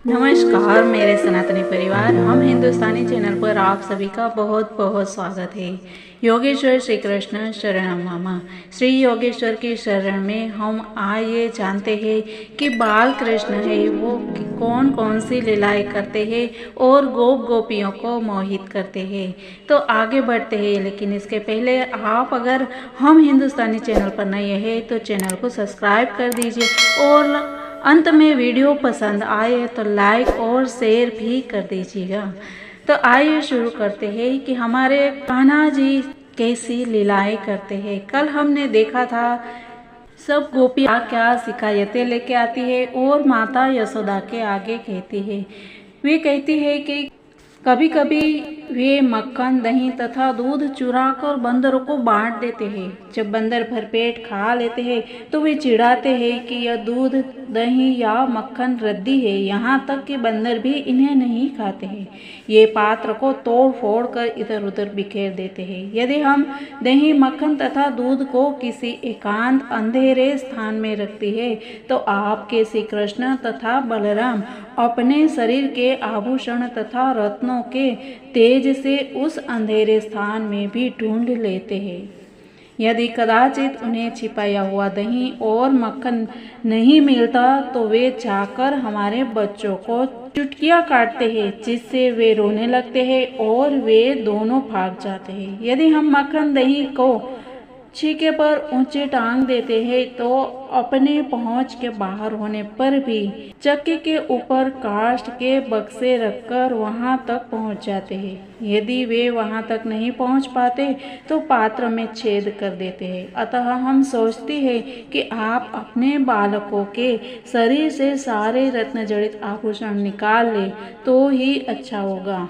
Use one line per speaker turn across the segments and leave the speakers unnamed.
नमस्कार मेरे सनातनी परिवार, हम हिंदुस्तानी चैनल पर आप सभी का बहुत बहुत स्वागत है। योगेश्वर श्री कृष्ण शरणम मम। श्री योगेश्वर की शरण में हम आइए जानते हैं कि बाल कृष्ण है वो कौन कौन सी लीलाएं करते हैं और गोप गोपियों को मोहित करते हैं। तो आगे बढ़ते हैं, लेकिन इसके पहले आप अगर हम हिंदुस्तानी चैनल पर नए हैं तो चैनल को सब्सक्राइब कर दीजिए और अंत में वीडियो पसंद आए तो लाइक और शेयर भी कर दीजिएगा। तो आइए शुरू करते हैं कि हमारे कान्हा जी कैसी लीलाएं करते हैं। कल हमने देखा था सब गोपियाँ क्या शिकायतें लेके आती है और माता यशोदा के आगे कहती है। वे कहती है कि कभी कभी वे मक्खन, दही तथा दूध चुरा कर बंदरों को बांट देते हैं। जब बंदर भरपेट खा लेते हैं तो वे चिढ़ाते हैं कि यह दूध, दही या मक्खन रद्दी है, यहाँ तक कि बंदर भी इन्हें नहीं खाते हैं। ये पात्र को तोड़ फोड़ कर इधर उधर बिखेर देते हैं। यदि हम दही, मक्खन तथा दूध को किसी एकांत अंधेरे स्थान में रखती है तो आपके श्री कृष्ण तथा बलराम अपने शरीर के आभूषण तथा रत्नों के तेज से उस अंधेरे स्थान में भी ढूंढ लेते हैं। यदि कदाचित उन्हें छिपाया हुआ दही और मक्खन नहीं मिलता तो वे जाकर हमारे बच्चों को चुटकियां काटते हैं, जिससे वे रोने लगते हैं और वे दोनों भाग जाते हैं। यदि हम मक्खन, दही को छीके पर ऊंचे टांग देते हैं तो अपने पहुंच के बाहर होने पर भी चक्की के ऊपर काष्ठ के बक्से रखकर वहां तक पहुंच जाते हैं। यदि वे वहां तक नहीं पहुंच पाते तो पात्र में छेद कर देते हैं। अतः हम सोचते हैं कि आप अपने बालकों के शरीर से सारे रत्न जड़ित आभूषण निकाल ले तो ही अच्छा होगा।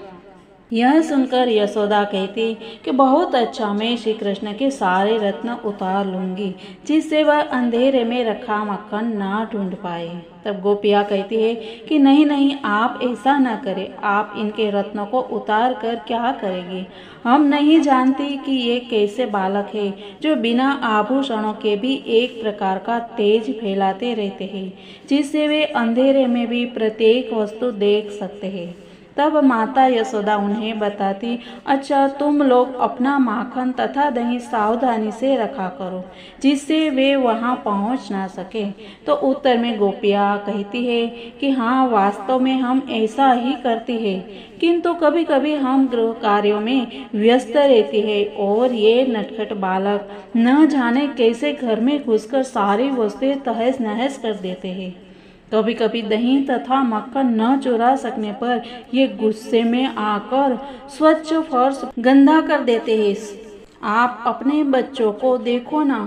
यह सुनकर यशोदा कहती कि बहुत अच्छा, मैं श्री कृष्ण के सारे रत्न उतार लूंगी, जिससे वह अंधेरे में रखा मक्खन ना ढूंढ पाए। तब गोपियाँ कहती है कि नहीं नहीं, आप ऐसा न करें, आप इनके रत्नों को उतार कर क्या करेंगे? हम नहीं जानती कि ये कैसे बालक है जो बिना आभूषणों के भी एक प्रकार का तेज फैलाते रहते हैं, जिससे वे अंधेरे में भी प्रत्येक वस्तु देख सकते हैं। तब माता यशोदा उन्हें बताती, अच्छा तुम लोग अपना माखन तथा दही सावधानी से रखा करो, जिससे वे वहां पहुंच ना सके। तो उत्तर में गोपियाँ कहती है कि हाँ, वास्तव में हम ऐसा ही करती है, किंतु कभी कभी हम गृह कार्यों में व्यस्त रहती है और ये नटखट बालक न जाने कैसे घर में घुसकर सारी वस्तुएं तहस नहस कर देते हैं। कभी कभी दही तथा मक्खन न चुरा सकने पर ये गुस्से में आकर स्वच्छ फर्श गंदा कर देते हैं। आप अपने बच्चों को देखो ना,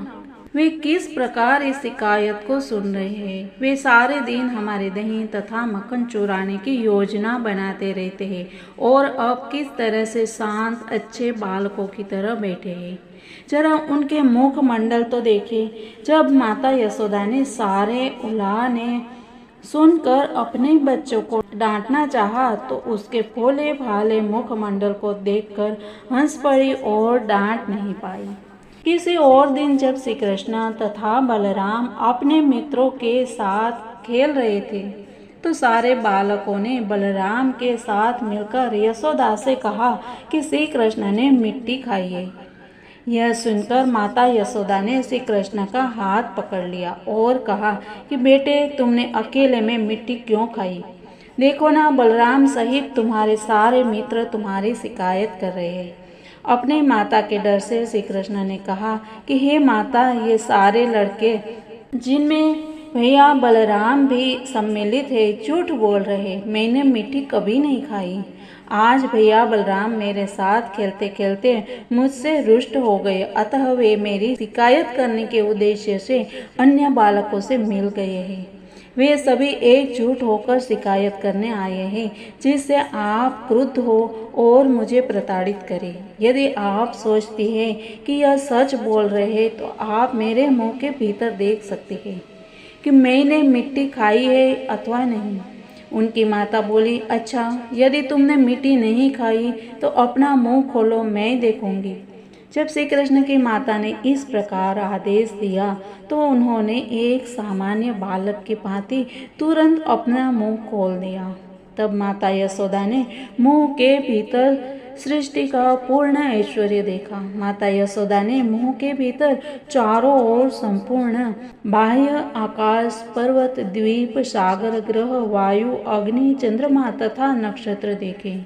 वे किस प्रकार इस शिकायत को सुन रहे हैं। वे सारे दिन हमारे दही तथा मक्खन चुराने की योजना बनाते रहते हैं और अब किस तरह से शांत अच्छे बालकों की तरह बैठे हैं। जरा उनके मुख मंडल तो देखे। जब माता यशोदा ने सारे उलाहने सुनकर अपने बच्चों को डांटना चाहा तो उसके भोले भाले मुखमंडल को देखकर हंस पड़ी और डांट नहीं पाई। किसी और दिन जब श्री कृष्ण तथा बलराम अपने मित्रों के साथ खेल रहे थे तो सारे बालकों ने बलराम के साथ मिलकर यशोदा से कहा कि श्री कृष्ण ने मिट्टी खाई है। यह सुनकर माता यशोदा ने श्री कृष्ण का हाथ पकड़ लिया और कहा कि बेटे, तुमने अकेले में मिट्टी क्यों खाई? देखो ना, बलराम सहित तुम्हारे सारे मित्र तुम्हारी शिकायत कर रहे हैं। अपने माता के डर से श्री कृष्ण ने कहा कि हे माता, ये सारे लड़के जिनमें भैया बलराम भी सम्मिलित है झूठ बोल रहे, मैंने मिट्टी कभी नहीं खाई। आज भैया बलराम मेरे साथ खेलते खेलते मुझसे रुष्ट हो गए, अतः वे मेरी शिकायत करने के उद्देश्य से अन्य बालकों से मिल गए हैं। वे सभी एकजुट होकर शिकायत करने आए हैं, जिससे आप क्रुद्ध हो और मुझे प्रताड़ित करें। यदि आप सोचती हैं कि यह सच बोल रहे हैं तो आप मेरे मुंह के भीतर देख सकते हैं कि मैंने मिट्टी खाई है अथवा नहीं। उनकी माता बोली, अच्छा, यदि तुमने मिट्टी नहीं खाई तो अपना मुंह खोलो, मैं देखूंगी। जब श्री कृष्ण की माता ने इस प्रकार आदेश दिया तो उन्होंने एक सामान्य बालक की भांति तुरंत अपना मुंह खोल दिया। तब माता यशोदा ने मुंह के भीतर सृष्टि का पूर्ण ऐश्वर्य देखा। माता यशोदा ने मुंह के भीतर चारों ओर संपूर्ण बाह्य आकाश, पर्वत, द्वीप, सागर, ग्रह, वायु, अग्नि, चंद्रमा तथा नक्षत्र देखे।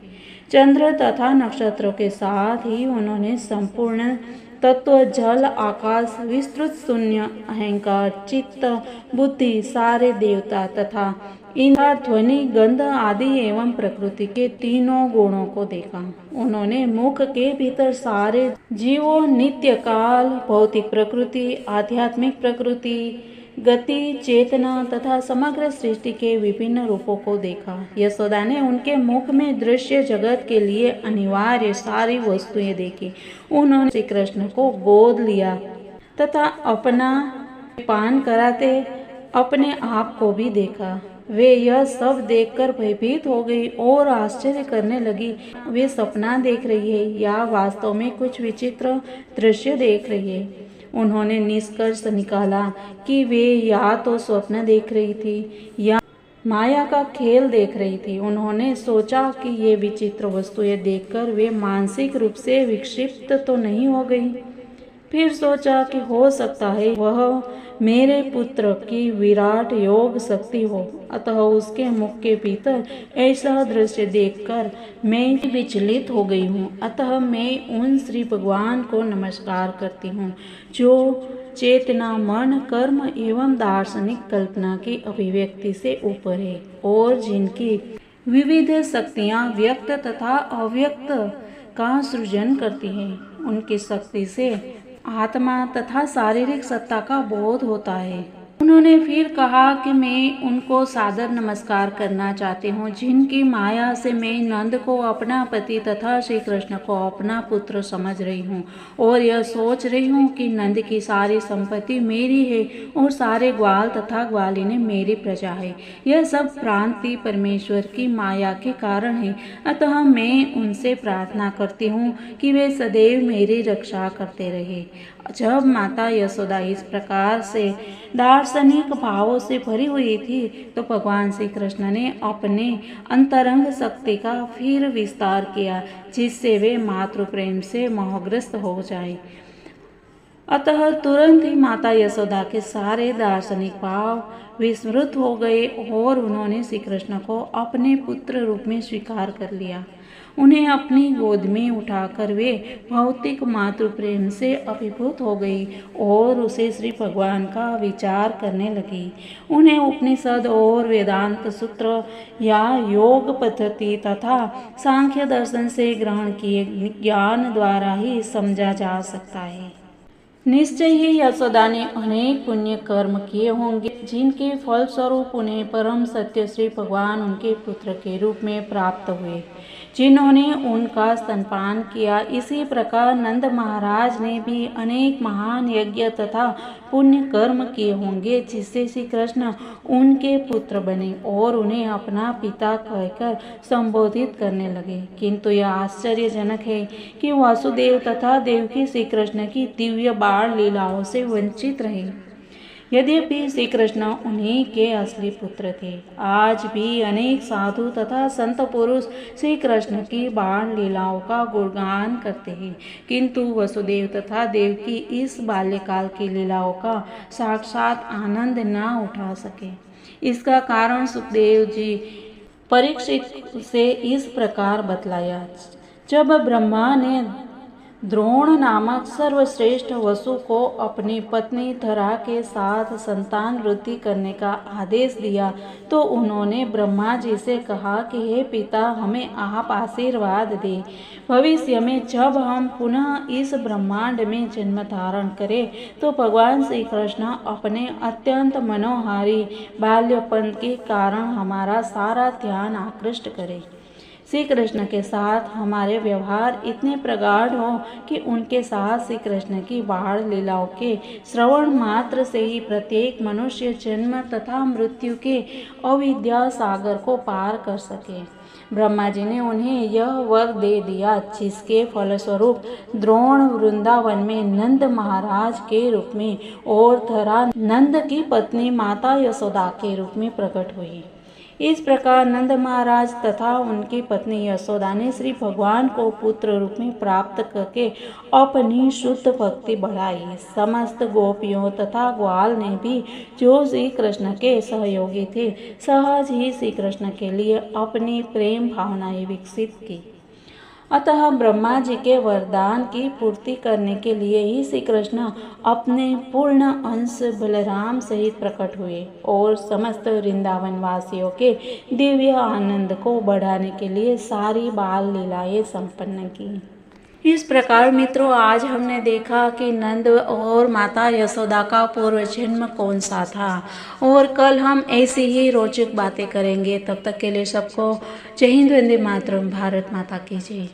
चंद्र तथा नक्षत्रों के साथ ही उन्होंने संपूर्ण तत्व, जल, आकाश, विस्तृत शून्य, अहंकार, चित्त, बुद्धि, सारे देवता तथा इंद्र, ध्वनि, गंध आदि एवं प्रकृति के तीनों गुणों को देखा। उन्होंने मुख के भीतर सारे जीवों, नित्य काल, भौतिक प्रकृति, आध्यात्मिक प्रकृति, गति, चेतना तथा समग्र सृष्टि के विभिन्न रूपों को देखा। यशोदा ने उनके मुख में दृश्य जगत के लिए अनिवार्य सारी वस्तुएं देखी। उन्होंने श्री कृष्ण को गोद लिया तथा अपना पान कराते अपने आप को भी देखा। वे यह सब देखकर भयभीत हो गई और आश्चर्य करने लगी। वे सपना देख रही है या वास्तव में कुछ विचित्र दृश्य देख रही है। उन्होंने निष्कर्ष निकाला कि वे या तो स्वप्न देख रही थी या माया का खेल देख रही थी। उन्होंने सोचा कि ये विचित्र वस्तुएं देखकर वे मानसिक रूप से विक्षिप्त तो नहीं हो गई। फिर सोचा कि हो सकता है वह मेरे पुत्र की विराट योग शक्ति हो, अतः उसके मुख के भीतर ऐसा दृश्य देखकर मैं विचलित हो गई हूँ। अतः मैं उन श्री भगवान को नमस्कार करती हूँ जो चेतना, मन, कर्म एवं दार्शनिक कल्पना की अभिव्यक्ति से ऊपर है और जिनकी विविध शक्तियाँ व्यक्त तथा अव्यक्त का सृजन करती हैं। उनकी शक्ति से आत्मा तथा शारीरिक सत्ता का बोध होता है। उन्होंने फिर कहा कि मैं उनको सादर नमस्कार करना चाहती हूँ जिनकी माया से मैं नंद को अपना पति तथा श्री कृष्ण को अपना पुत्र समझ रही हूँ और यह सोच रही हूँ कि नंद की सारी संपत्ति मेरी है और सारे ग्वाल तथा ग्वालिनी मेरी प्रजा है। यह सब भ्रांति परमेश्वर की माया के कारण है। अतः मैं उनसे प्रार्थना करती हूँ कि वे सदैव मेरी रक्षा करते रहे। जब माता यशोदा इस प्रकार से दार्शनिक भावों से भरी हुई थी तो भगवान श्री कृष्ण ने अपने अंतरंग शक्ति का फिर विस्तार किया जिससे वे मातृ प्रेम से मोहग्रस्त हो जाए। अतः तुरंत ही माता यशोदा के सारे दार्शनिक भाव विस्मृत हो गए और उन्होंने श्री कृष्ण को अपने पुत्र रूप में स्वीकार कर लिया। उन्हें अपनी गोद में उठाकर वे भौतिक मातृ प्रेम से अभिभूत हो गई और उसे श्री भगवान का विचार करने लगी। उन्हें उपनिषद और वेदांत सूत्र या योग पद्धति तथा सांख्य दर्शन से ग्रहण किए ज्ञान द्वारा ही समझा जा सकता है। निश्चय ही यशोदा ने अनेक पुण्य कर्म किए होंगे जिनके फलस्वरूप उन्हें परम सत्य श्री भगवान उनके पुत्र के रूप में प्राप्त हुए जिन्होंने उनका स्तनपान किया। इसी प्रकार नंद महाराज ने भी अनेक महान यज्ञ तथा पुण्य कर्म किए होंगे जिससे श्री कृष्ण उनके पुत्र बने और उन्हें अपना पिता कहकर संबोधित करने लगे। किंतु यह आश्चर्यजनक है कि वासुदेव तथा देवकी श्री कृष्ण की दिव्य बाल लीलाओं से वंचित रहे। यद्यपि श्री कृष्ण उन्हीं के असली पुत्र थे, आज भी अनेक साधु तथा संत पुरुष श्री कृष्ण की बाल लीलाओं का गुणगान करते हैं, किंतु वसुदेव तथा देवकी इस बाल्यकाल की लीलाओं का साक्षात आनंद न उठा सके। इसका कारण सुखदेव जी परीक्षित से इस प्रकार बतलाया। जब ब्रह्मा ने द्रोण नामक सर्वश्रेष्ठ वसु को अपनी पत्नी धरा के साथ संतान वृद्धि करने का आदेश दिया तो उन्होंने ब्रह्मा जी से कहा कि हे पिता, हमें आप आशीर्वाद दें। भविष्य में जब हम पुनः इस ब्रह्मांड में जन्म धारण करें तो भगवान श्री कृष्ण अपने अत्यंत मनोहारी बाल्यपन के कारण हमारा सारा ध्यान आकृष्ट करें। श्री कृष्ण के साथ हमारे व्यवहार इतने प्रगाढ़ हों कि उनके साथ श्री कृष्ण की बाल लीलाओं के श्रवण मात्र से ही प्रत्येक मनुष्य जन्म तथा मृत्यु के अविद्या सागर को पार कर सके। ब्रह्मा जी ने उन्हें यह वर दे दिया, जिसके फलस्वरूप द्रोण वृंदावन में नंद महाराज के रूप में और धरा नंद की पत्नी माता यशोदा के रूप में प्रकट हुई। इस प्रकार नंद महाराज तथा उनकी पत्नी यशोदा ने श्री भगवान को पुत्र रूप में प्राप्त करके अपनी शुद्ध भक्ति बढ़ाई। समस्त गोपियों तथा ग्वाल ने भी, जो श्री कृष्ण के सहयोगी थे, सहज ही श्री कृष्ण के लिए अपनी प्रेम भावनाएं विकसित की। अतः ब्रह्मा जी के वरदान की पूर्ति करने के लिए ही श्री कृष्ण अपने पूर्ण अंश बलराम सहित प्रकट हुए और समस्त वृंदावन वासियों के दिव्य आनंद को बढ़ाने के लिए सारी बाल लीलाएं संपन्न की। इस प्रकार मित्रों, आज हमने देखा कि नंद और माता यशोदा का पूर्व जन्म कौन सा था, और कल हम ऐसी ही रोचक बातें करेंगे। तब तक के लिए सबको जय हिंद, वंदे मातरम, भारत माता की जय।